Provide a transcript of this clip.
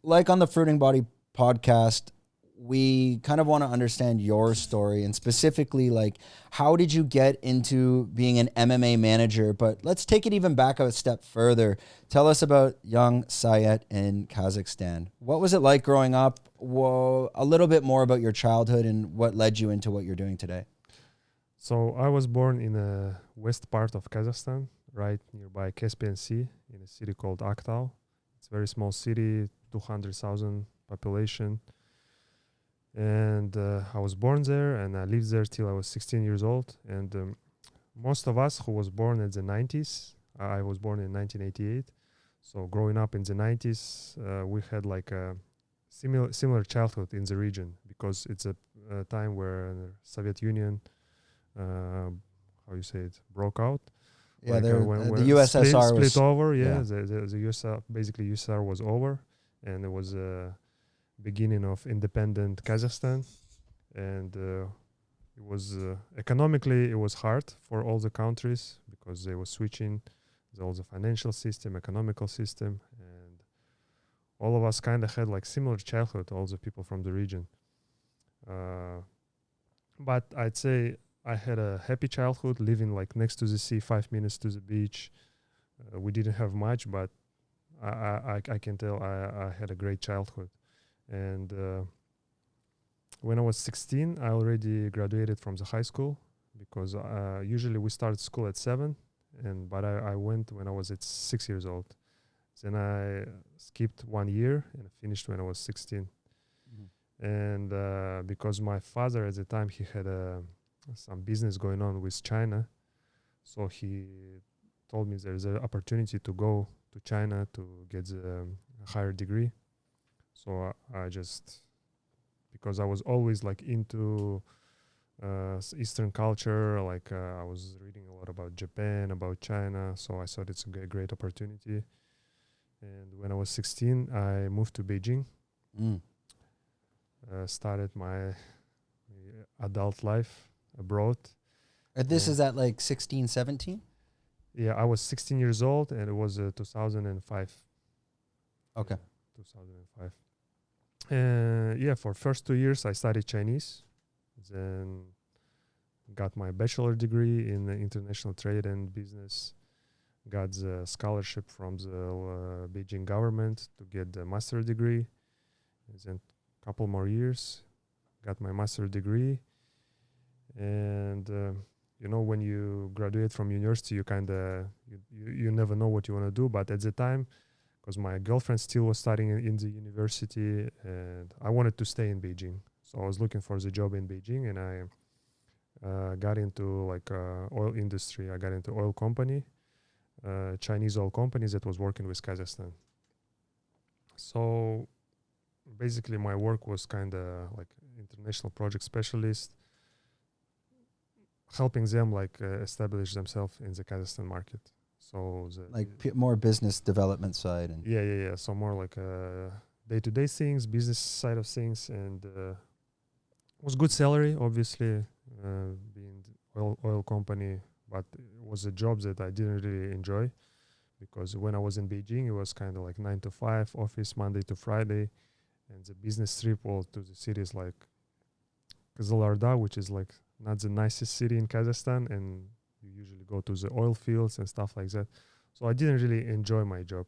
like on the Fruiting Body podcast, we kind of want to understand your story and specifically like how did you get into being an MMA manager? But let's take it even back a step further. Tell us about young Sayet in Kazakhstan. What was it like growing up? Well, a little bit more about your childhood and what led you into what you're doing today. So I was born in the west part of Kazakhstan, right nearby Caspian Sea, in a city called Aktau. It's a very small city, 200,000 population. And I was born there, and I lived there till I was 16 years old. And most of us who was born in the 90s, I was born in 1988. So growing up in the 90s, we had like a similar childhood in the region because it's a time where the Soviet Union, how you say it, broke out. Yeah, like, when the USSR split was over. yeah. The USSR, basically USSR was over, and it was beginning of independent Kazakhstan, and it was economically it was hard for all the countries because they were switching all the financial system, economical system, and all of us kind of had like similar childhood, all the people from the region. But I'd say I had a happy childhood, living like next to the sea, 5 minutes to the beach. We didn't have much, but I can tell I had a great childhood. And when I was 16, I already graduated from the high school because usually we start school at 7, but I went when I was at 6 years old. Then I skipped 1 year and finished when I was 16. Mm-hmm. And because my father at the time, he had some business going on with China, so he told me there's an opportunity to go to China to get a higher degree. So I just, because I was always like into Eastern culture, like I was reading a lot about Japan, about China, so I thought it's a great opportunity. And when I was 16, I moved to Beijing, started my adult life abroad. This is at like 16, 17? Yeah, I was 16 years old, and it was 2005. Okay. 2005. Yeah, for first 2 years I studied Chinese, then got my bachelor degree in international trade and business, got the scholarship from the Beijing government to get the master degree, and then a couple more years, got my master degree. And when you graduate from university, you kind of you never know what you want to do, but at the time, because my girlfriend still was studying in the university, and I wanted to stay in Beijing. So I was looking for the job in Beijing, and I got into like oil industry. I got into oil company, Chinese oil companies that was working with Kazakhstan. So basically my work was kind of like international project specialist, helping them like establish themselves in the Kazakhstan market. So more business development side and yeah. So more like day-to-day things, business side of things, and was good salary, obviously, being oil company, but it was a job that I didn't really enjoy because when I was in Beijing, it was kind of like 9 to 5 office, Monday to Friday, and the business trip was to the cities like Kazakh, which is like not the nicest city in Kazakhstan, and you usually go to the oil fields and stuff like that. So I didn't really enjoy my job.